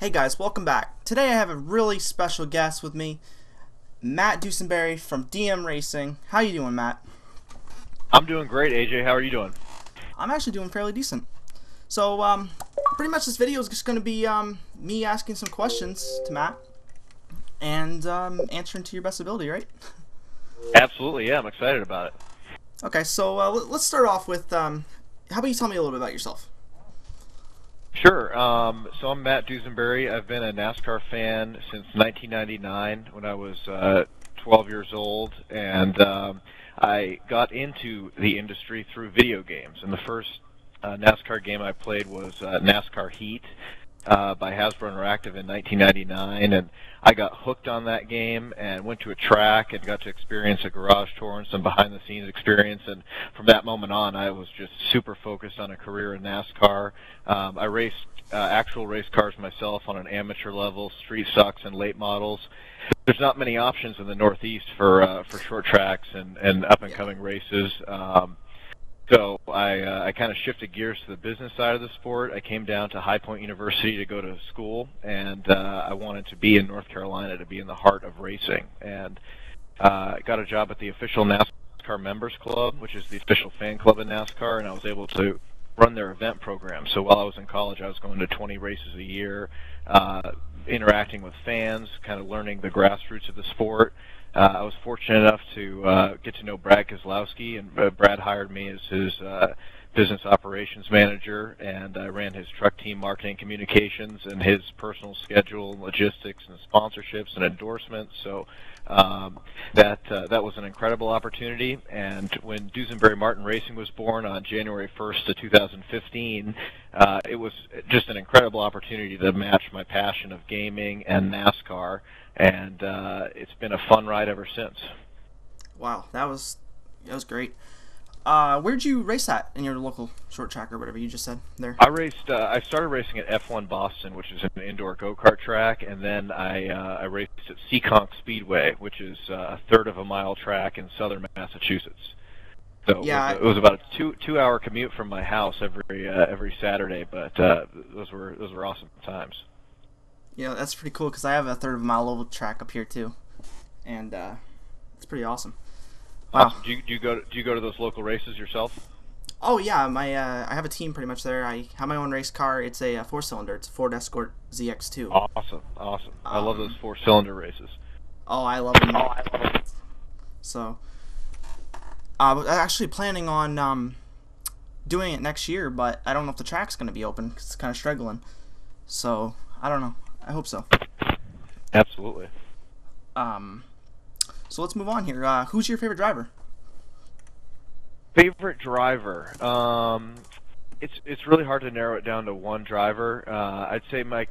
Hey guys, welcome back. Today I have a really special guest with me, Matt Dusenberry from DM Racing. How you doing, Matt? I'm doing great, AJ. How are you doing? I'm actually doing fairly decent. So, pretty much this video is just going to be me asking some questions to Matt and answering to your best ability, right? Absolutely, yeah. I'm excited about it. Okay, so let's start off with, how about you tell me a little bit about yourself? Sure. So I'm Matt Dusenberry. I've been a NASCAR fan since 1999 when I was 12 years old, and I got into the industry through video games. And the first NASCAR game I played was NASCAR Heat by Hasbro Interactive in 1999, and I got hooked on that game and went to a track and got to experience a garage tour and some behind-the-scenes experience. And from that moment on, I was just super focused on a career in NASCAR. I raced actual race cars myself on an amateur level, street stocks and late models. There's not many options in the Northeast for short tracks and up-and-coming races. So I kind of shifted gears to the business side of the sport. I came down to High Point University to go to school, and I wanted to be in North Carolina, to be in the heart of racing. And I got a job at the official NASCAR Members Club, which is the official fan club in NASCAR, and I was able to run their event program. So while I was in college, I was going to 20 races a year, interacting with fans, kind of learning the grassroots of the sport. I was fortunate enough to get to know Brad Keselowski, and Brad hired me as his business operations manager, and I ran his truck team marketing communications and his personal schedule and logistics and sponsorships and endorsements. So that was an incredible opportunity. And when Dusenberry Martin Racing was born on January 1st of 2015, it was just an incredible opportunity to match my passion of gaming and NASCAR, and it's been a fun ride ever since. Wow, that was great. Where'd you race at in your local short track or whatever you just said there? I started racing at F1 Boston, which is an indoor go-kart track, and then I raced at Seekonk Speedway, which is a third of a mile track in southern Massachusetts. So Yeah, it was about a two-hour commute from my house every Saturday, but those were awesome times. yeah, that's pretty cool because I have a third of a mile oval track up here too, and it's pretty awesome. Wow. Awesome. Do you go to those local races yourself? Oh yeah, my I have a team pretty much there. I have my own race car. It's a four-cylinder. It's a Ford Escort ZX2. Awesome. I love those four-cylinder races. Oh, I love them. So, I was actually planning on doing it next year, but I don't know if the track's going to be open because it's kind of struggling. So, I don't know. I hope so. Absolutely. So let's move on here. Who's your favorite driver? Favorite driver? It's really hard to narrow it down to one driver. I'd say my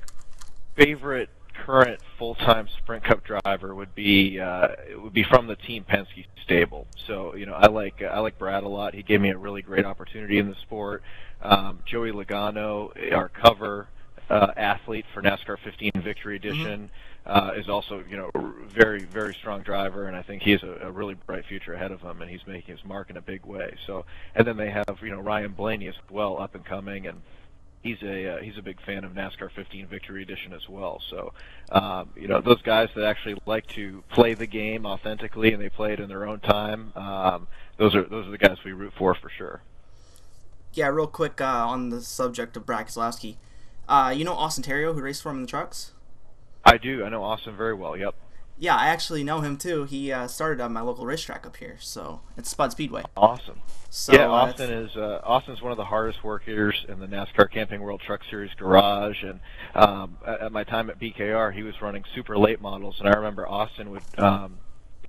favorite current full-time Sprint Cup driver would be from the Team Penske stable. So I like Brad a lot. He gave me a really great opportunity in the sport. Joey Logano, our cover athlete for NASCAR 15 Victory Edition. Is also, very, very strong driver, and I think he has a really bright future ahead of him, and he's making his mark in a big way. So, and then they have, Ryan Blaney as well, up and coming, and he's a big fan of NASCAR 15 Victory Edition as well. So, those guys that actually like to play the game authentically and they play it in their own time, those are the guys we root for sure. Yeah, real quick on the subject of Brad Keselowski. You know Austin Terrio, who raced for him in the trucks? I do. I know Austin very well. Yep. Yeah, I actually know him too. He started on my local racetrack up here, so it's Spud Speedway. Awesome. So, yeah, Austin's one of the hardest workers in the NASCAR Camping World Truck Series garage, and at my time at BKR, he was running super late models, and I remember Austin would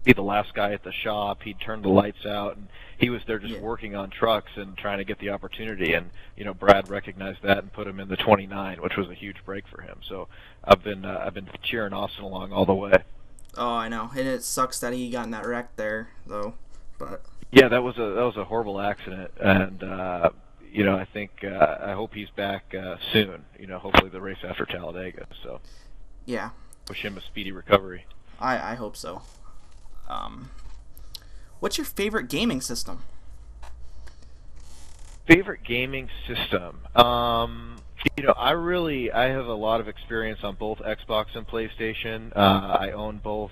be the last guy at the shop. He'd turn the lights out, and he was there just working on trucks and trying to get the opportunity. And Brad recognized that and put him in the 29, which was a huge break for him. So I've been cheering Austin along all the way. Oh, I know, and it sucks that he got in that wreck there, though. But yeah, that was a horrible accident, and I think I hope he's back soon. Hopefully the race after Talladega. So yeah, wish him a speedy recovery. I hope so. What's your favorite gaming system? Favorite gaming system? I have a lot of experience on both Xbox and PlayStation. I own both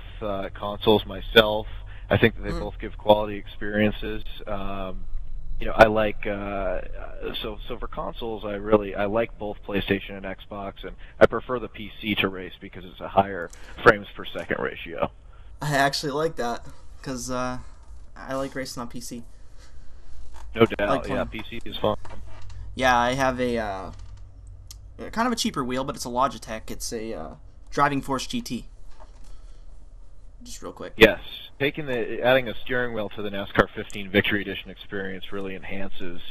consoles myself. I think that they Mm. both give quality experiences. I like so for consoles, I like both PlayStation and Xbox, and I prefer the PC to race because it's a higher frames per second ratio. I actually like that because I like racing on PC. No I like doubt, yeah, playing. PC is fun. Yeah, I have a kind of a cheaper wheel, but it's a Logitech. It's a Driving Force GT. Just real quick. Yes, adding a steering wheel to the NASCAR 15 Victory Edition experience really enhances,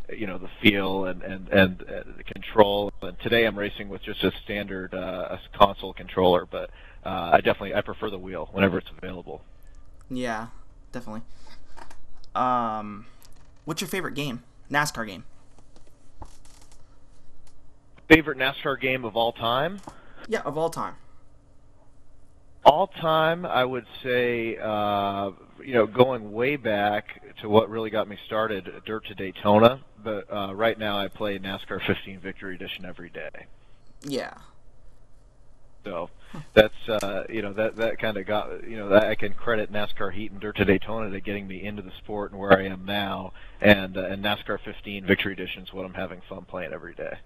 the feel and the control. And today I'm racing with just a standard a console controller, but I prefer the wheel whenever it's available. Yeah, definitely. What's your favorite game? NASCAR game. Favorite NASCAR game of all time? Yeah, of all time. All time, I would say, going way back to what really got me started, Dirt to Daytona. But right now, I play NASCAR 15 Victory Edition every day. Yeah. So that's that kind of got that I can credit NASCAR Heat and Dirt to Daytona to getting me into the sport and where I am now. And NASCAR 15 Victory Edition is what I'm having fun playing every day.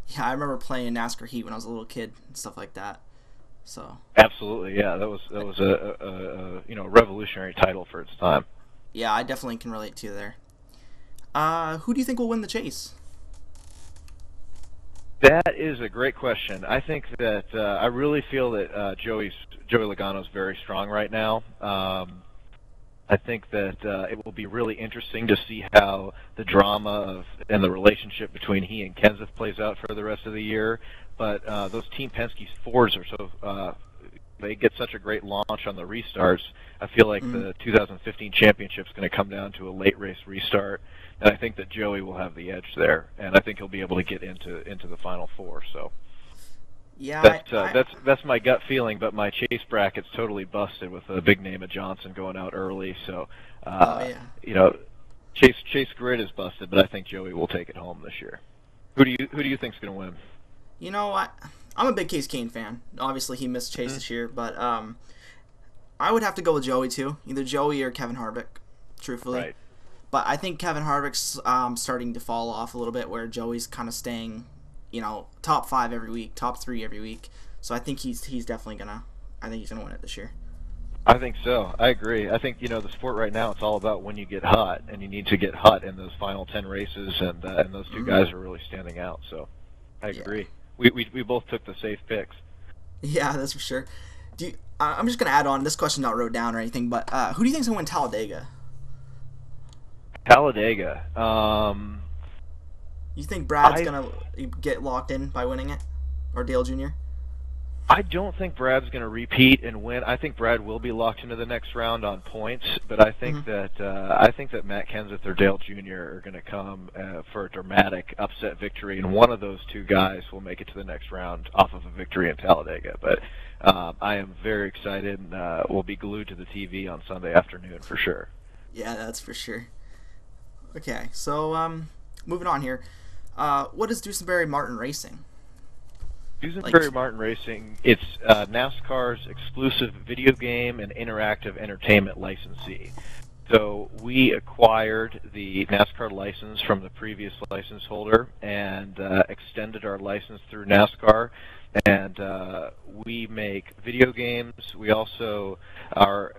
Yeah, I remember playing NASCAR Heat when I was a little kid and stuff like that. So. Absolutely, yeah, that was a revolutionary title for its time. Yeah, I definitely can relate to you there. Who do you think will win the chase? That is a great question. I think that I really feel that Joey Logano is very strong right now. I think that it will be really interesting to see how the drama and the relationship between he and Kenseth plays out for the rest of the year. But those Team Penske Fords are they get such a great launch on the restarts. I feel like the 2015 championship is going to come down to a late race restart, and I think that Joey will have the edge there, and I think he'll be able to get into the final four. So Yeah, that's my gut feeling, but my chase bracket's totally busted with a big name of Johnson going out early. So oh yeah. Chase grid is busted, but I think Joey will take it home this year. Who do you think's going to win? You know what? I'm a big Case Kane fan. Obviously, he missed Chase this year, but I would have to go with Joey too. Either Joey or Kevin Harvick, truthfully. Right. But I think Kevin Harvick's starting to fall off a little bit, where Joey's kind of staying, top 5 every week, top 3 every week. So I think he's definitely gonna. I think he's gonna win it this year. I think so. I agree. I think the sport right now, it's all about when you get hot, and you need to get hot in those final 10 races, and those two guys are really standing out. So I agree. Yeah. We both took the safe picks. Yeah, that's for sure. I'm just gonna add on. This question's not wrote down or anything, but who do you think's gonna win Talladega? Talladega. You think Brad's gonna get locked in by winning it, or Dale Jr.? I don't think Brad's going to repeat and win. I think Brad will be locked into the next round on points, but I think that Matt Kenseth or Dale Jr. are going to come for a dramatic upset victory, and one of those two guys will make it to the next round off of a victory in Talladega. But I am very excited, and will be glued to the TV on Sunday afternoon for sure. Yeah, that's for sure. Okay, so moving on here. What is Dusenberry Martin Racing? Dusenberry Martin Racing, it's NASCAR's exclusive video game and interactive entertainment licensee. So we acquired the NASCAR license from the previous license holder and extended our license through NASCAR. And we make video games. We also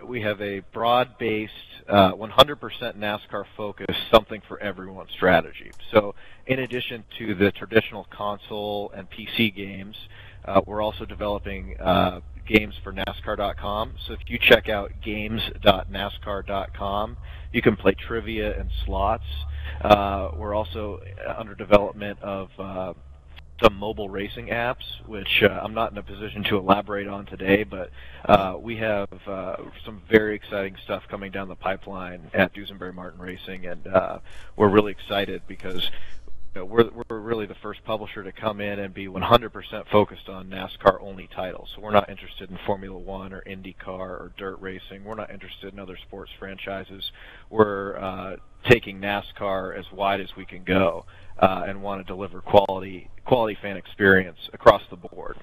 we have a broad-based, 100% NASCAR-focused, something for everyone strategy. So in addition to the traditional console and PC games, we're also developing games for NASCAR.com. So if you check out games.nascar.com, you can play trivia and slots. We're also under development of some mobile racing apps, which I'm not in a position to elaborate on today, but we have some very exciting stuff coming down the pipeline at Dusenberry Martin Racing, and we're really excited because we're really the first publisher to come in and be 100% focused on NASCAR only titles. So we're not interested in Formula One or IndyCar or dirt racing. We're not interested in other sports franchises. We're taking NASCAR as wide as we can go and want to deliver quality fan experience across the board.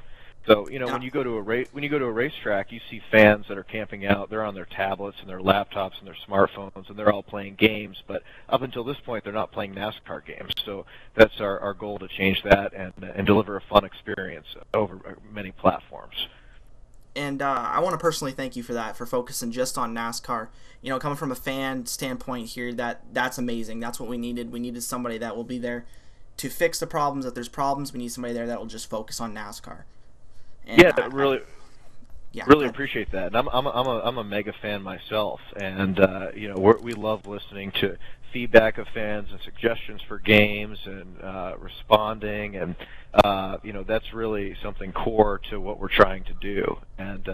So Yeah. when you go to a racetrack, you see fans that are camping out. They're on their tablets and their laptops and their smartphones, and they're all playing games. But up until this point, they're not playing NASCAR games. So that's our goal, to change that and deliver a fun experience over many platforms. And I want to personally thank you for that, for focusing just on NASCAR. Coming from a fan standpoint here, that's amazing. That's what we needed. We needed somebody that will be there to fix the problems. If there's problems, we need somebody there that will just focus on NASCAR. And Yeah, really. Yeah, Really appreciate that, and I'm a mega fan myself, and we love listening to feedback of fans and suggestions for games and responding, and that's really something core to what we're trying to do. And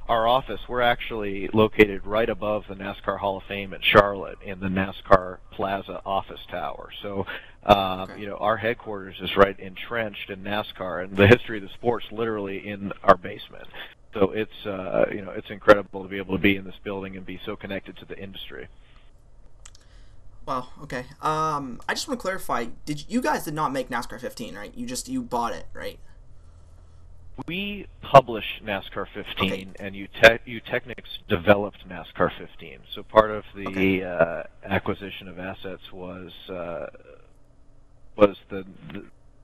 our office, we're actually located right above the NASCAR Hall of Fame in Charlotte in the NASCAR Plaza office tower. So our headquarters is right entrenched in NASCAR, and the history of the sport's literally in our basement. So it's incredible to be able to be in this building and be so connected to the industry. Wow. Okay. I just want to clarify. You guys did not make NASCAR 15, right? You bought it, right? We publish NASCAR 15, Okay. and Utechnics developed NASCAR 15. So part of the acquisition of assets was the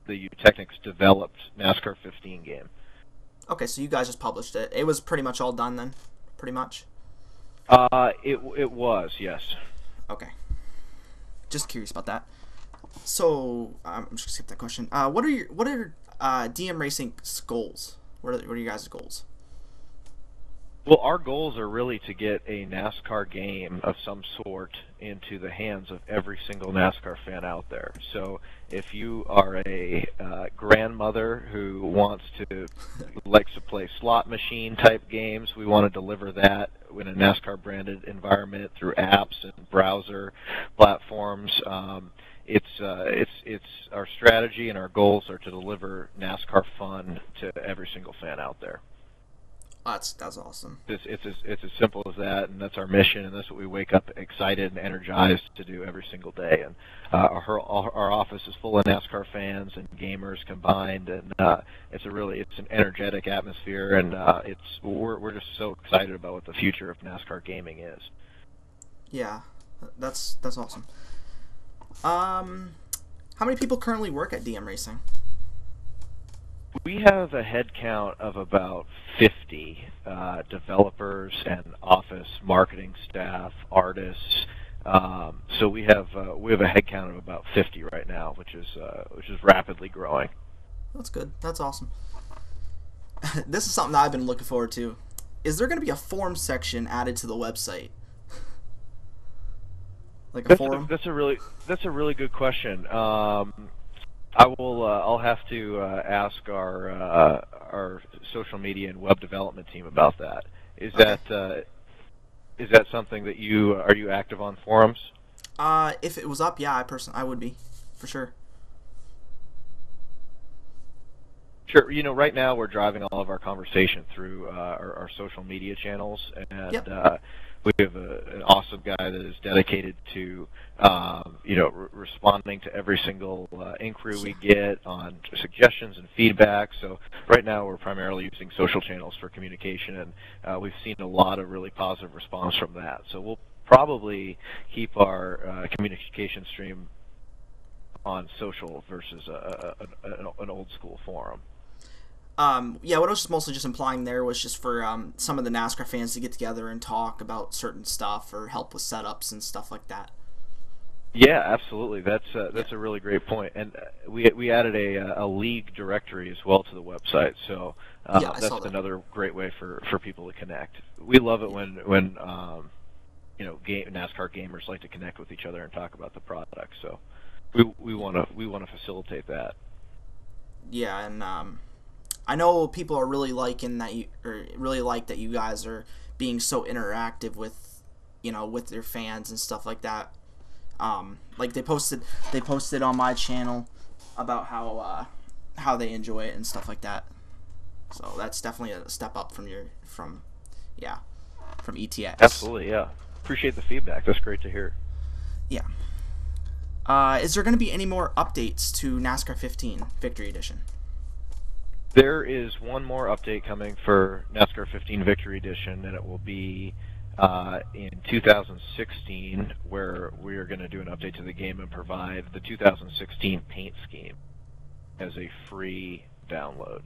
Utechnics developed NASCAR 15 game. Okay, so you guys just published it. It was pretty much all done then, pretty much. It was, yes. Okay. Just curious about that. So I'm just gonna skip that question. What are DM Racing's goals? What are your guys' goals? Well, our goals are really to get a NASCAR game of some sort into the hands of every single NASCAR fan out there. So if you are a grandmother who likes to play slot machine type games, we want to deliver that in a NASCAR branded environment through apps and browser platforms. It's our strategy, and our goals are to deliver NASCAR fun to every single fan out there. That's awesome. It's as simple as that, and that's our mission, and that's what we wake up excited and energized to do every single day. And our office is full of NASCAR fans and gamers combined, and it's an energetic atmosphere, and we're just so excited about what the future of NASCAR gaming is. Yeah, that's awesome. How many people currently work at DM Racing? We have a head count of about 50 developers and office marketing staff, artists. So we have a head count of about 50 right now, which is rapidly growing. That's good. That's awesome. This is something that I've been looking forward to. Is there going to be a forum section added to the website? Like a forum? That's a really good question. I'll have to ask our social media and web development team about that. Is that something that are you active on forums? If it was up, yeah, I would be, for sure. Sure. Right now we're driving all of our conversation through our social media channels, and Yep. We have an awesome guy that is dedicated to responding to every single inquiry we get on suggestions and feedback. So right now we're primarily using social channels for communication, and we've seen a lot of really positive response from that. So we'll probably keep our communication stream on social versus an old school forum. Yeah, what I was mostly just implying there was just for some of the NASCAR fans to get together and talk about certain stuff or help with setups and stuff like that. Yeah, absolutely. That's a really great point. And we added a league directory as well to the website, so that's another great way for people to connect. We love it when NASCAR gamers like to connect with each other and talk about the product. So we want to facilitate that. Yeah, and I know people are really liking that really like that you guys are being so interactive with with their fans and stuff like that. Like they posted on my channel about how they enjoy it and stuff like that. So that's definitely a step up from ETX. Absolutely, yeah. Appreciate the feedback. That's great to hear. Yeah. Is there going to be any more updates to NASCAR 15 Victory Edition? There is one more update coming for NASCAR 15 Victory Edition, and it will be in 2016, where we are going to do an update to the game and provide the 2016 paint scheme as a free download.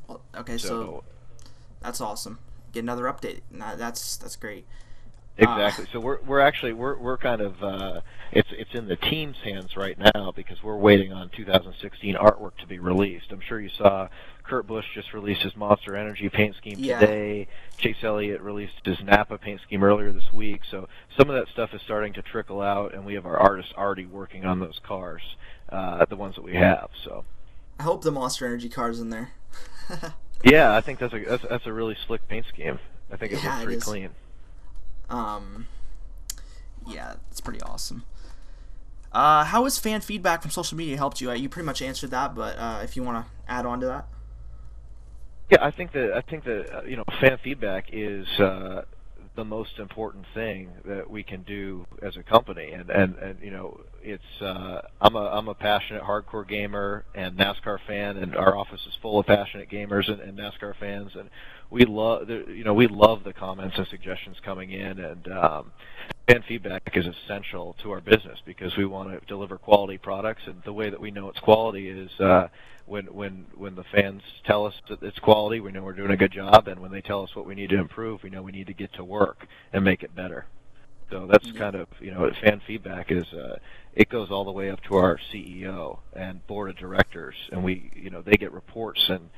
Well, okay, so that's awesome. Get another update. That's great. Exactly. So we're kind of it's in the team's hands right now because we're waiting on 2016 artwork to be released. I'm sure you saw Kurt Busch just released his Monster Energy paint scheme today. Chase Elliott released his Napa paint scheme earlier this week. So some of that stuff is starting to trickle out, and we have our artists already working on those cars, the ones that we have. So I hope the Monster Energy car's in there. Yeah, I think that's a really slick paint scheme. I think it looks pretty clean. Yeah, it's pretty awesome. How has fan feedback from social media helped you? You pretty much answered that, but if you want to add on to that. Yeah, I think that fan feedback is the most important thing that we can do as a company, and it's I'm a passionate hardcore gamer and NASCAR fan, and our office is full of passionate gamers and NASCAR fans, and we love the comments and suggestions coming in, and fan feedback is essential to our business because we want to deliver quality products, and the way that we know it's quality is when the fans tell us that it's quality, we know we're doing a good job, and when they tell us what we need to improve, we know we need to get to work and make it better. So that's kind of, fan feedback is, it goes all the way up to our CEO and board of directors, and they get reports and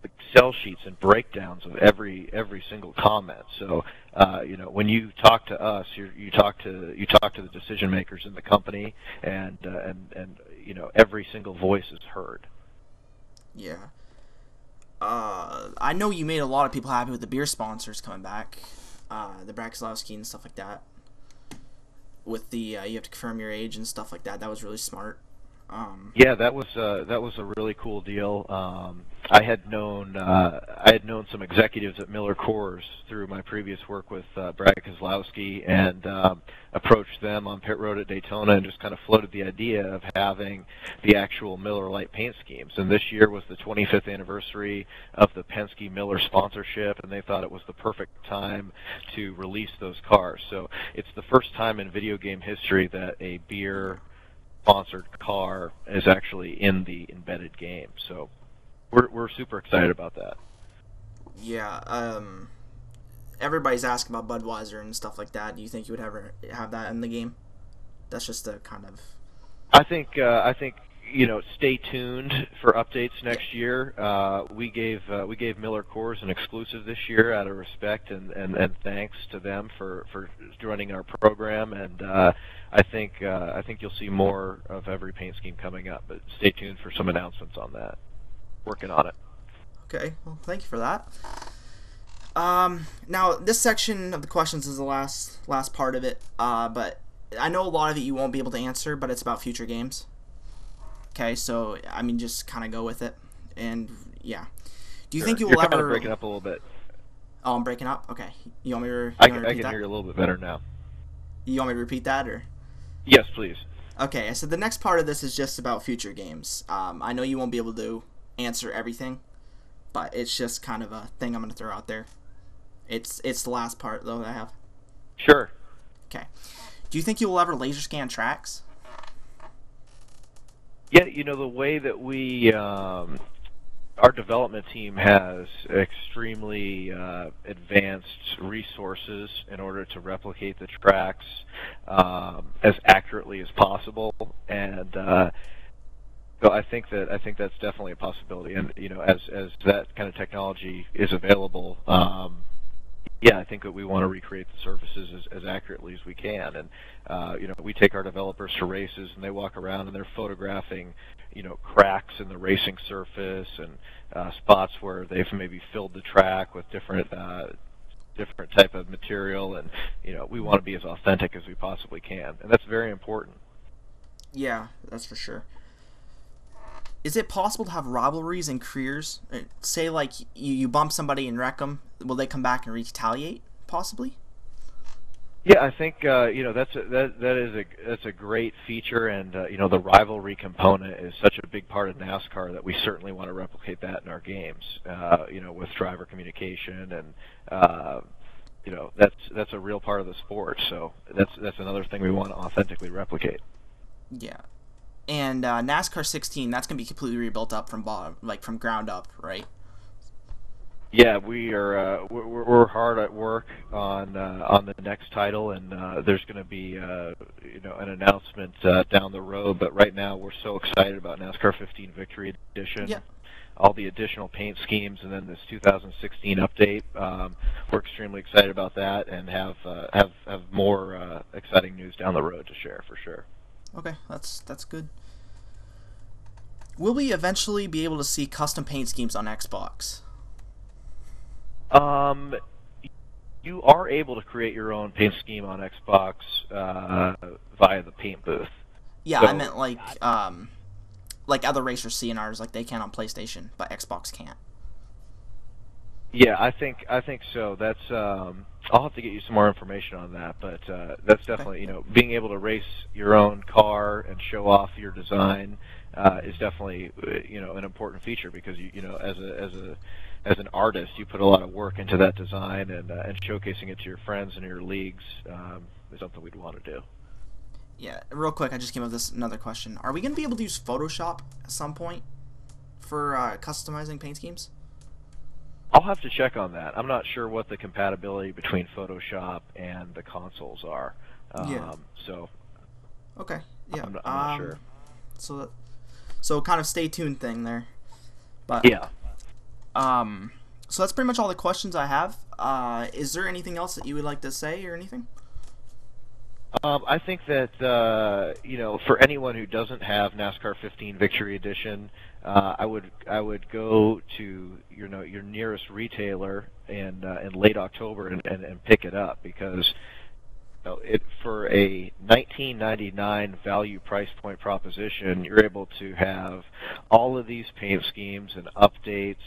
Excel sheets and breakdowns of every single comment. So, when you talk to us, you talk to the decision makers in the company, and every single voice is heard. Yeah. I know you made a lot of people happy with the beer sponsors coming back, the Braxlowski and stuff like that. With the you have to confirm your age and stuff like that. That was really smart. Yeah, that was a really cool deal. I had known some executives at Miller Coors through my previous work with Brad Keselowski, and approached them on pit road at Daytona and just kind of floated the idea of having the actual Miller Lite paint schemes. And this year was the 25th anniversary of the Penske Miller sponsorship, and they thought it was the perfect time to release those cars. So it's the first time in video game history that a beer sponsored car is actually in the embedded game, so we're super excited about that. Yeah, everybody's asking about Budweiser and stuff like that. Do you think you would ever have that in the game? That's just a kind of. I think stay tuned for updates next year. We gave Miller Coors an exclusive this year out of respect and thanks to them for joining our program, and I think you'll see more of every paint scheme coming up, but stay tuned for some announcements on that. Working on it. Okay, well, thank you for that. Now this section of the questions is the last part of it, but I know a lot of it you won't be able to answer, but it's about future games. Okay, so I mean, just kind of go with it, and yeah. Do you think you will You're ever? kind of breaking up a little bit. Oh, I'm breaking up. Okay, you want me to? I can hear you a little bit better now. You want me to repeat that, or? Yes, please. Okay, so the next part of this is just about future games. I know you won't be able to answer everything, but it's just kind of a thing I'm going to throw out there. It's the last part though that I have. Sure. Okay. Do you think you will ever laser scan tracks? Yeah, the way that we, our development team has extremely advanced resources in order to replicate the tracks as accurately as possible, and so I think that's definitely a possibility. And as that kind of technology is available, yeah, I think that we want to recreate the surfaces as accurately as we can. And we take our developers to races, and they walk around and they're photographing, cracks in the racing surface and spots where they've maybe filled the track with different different type of material, and we want to be as authentic as we possibly can, and that's very important. Yeah, that's for sure. Is it possible to have rivalries in careers? Say, like, you bump somebody and wreck them, will they come back and retaliate, possibly? Yeah, I think that's a great feature, and the rivalry component is such a big part of NASCAR that we certainly want to replicate that in our games. With driver communication, and that's a real part of the sport. So that's another thing we want to authentically replicate. Yeah. And NASCAR 16, that's gonna be completely rebuilt up from bottom, like from ground up, right? Yeah, we're hard at work on the next title, and there's going to be an announcement down the road. But right now, we're so excited about NASCAR 15 Victory Edition, Yeah. all the additional paint schemes, and then this 2016 update. We're extremely excited about that, and have more exciting news down the road to share for sure. Okay, that's good. Will we eventually be able to see custom paint schemes on Xbox? You are able to create your own paint scheme on Xbox via the paint booth. Yeah, So, I meant like other racers seeing ours, like they can on PlayStation, but Xbox can't. yeah, I think so. That's I'll have to get you some more information on that, but that's Okay. definitely being able to race your own car and show off your design is definitely an important feature, because as an artist, you put a lot of work into that design, and showcasing it to your friends and your leagues is something we'd want to do. Yeah, real quick, I just came up with this another question. Are we going to be able to use Photoshop at some point for customizing paint schemes? I'll have to check on that. I'm not sure what the compatibility between Photoshop and the consoles are. Yeah. So Okay. Yeah. I'm not sure. So kind of stay tuned thing there. But Yeah. so that's pretty much all the questions I have. Is there anything else that you would like to say or anything? I think that for anyone who doesn't have NASCAR 15 Victory Edition, I would go to your nearest retailer in late October and pick it up, because for a $19.99 value price point proposition, you're able to have all of these paint schemes and updates,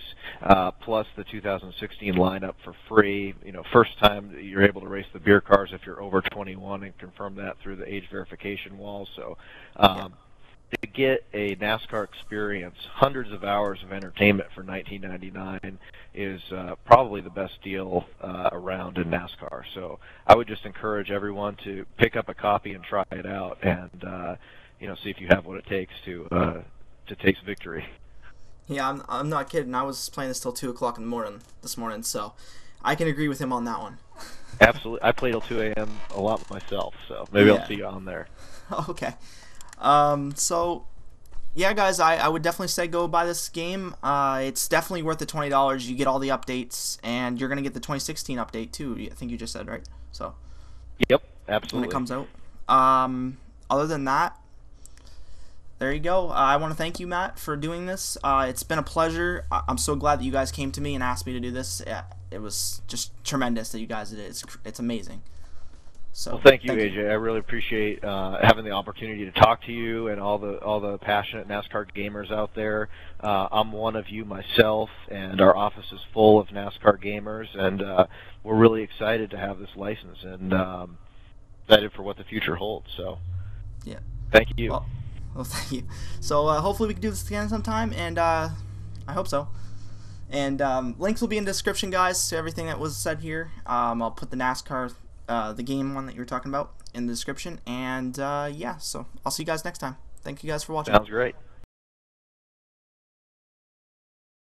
plus the 2016 lineup for free. First time that you're able to race the beer cars if you're over 21, and confirm that through the age verification wall. So to get a NASCAR experience, hundreds of hours of entertainment for $19.99 is probably the best deal around in NASCAR. So I would just encourage everyone to pick up a copy and try it out, and see if you have what it takes to taste victory. Yeah, I'm not kidding. I was playing this till 2 o'clock in the morning this morning, so I can agree with him on that one. Absolutely, I played till 2 a.m. a lot myself, so maybe Yeah. I'll see you on there. Okay. So yeah, guys, I would definitely say go buy this game. It's definitely worth the $20. You get all the updates, and you're gonna get the 2016 update too. I think you just said, right? So Yep, when absolutely. it comes out. Other than that, there you go. I want to thank you, Matt, for doing this. It's been a pleasure. I'm so glad that you guys came to me and asked me to do this. Yeah, it was just tremendous that you guys did it. It's amazing. So Well, thank you, AJ. I really appreciate having the opportunity to talk to you and all the passionate NASCAR gamers out there. I'm one of you myself, and our office is full of NASCAR gamers, and we're really excited to have this license, and excited for what the future holds. So, yeah. thank you. Well, thank you. So hopefully we can do this again sometime, and I hope so. And links will be in the description, guys, to everything that was said here. I'll put the NASCAR, the game one that you were talking about, in the description. And yeah, so I'll see you guys next time. Thank you guys for watching. Sounds great.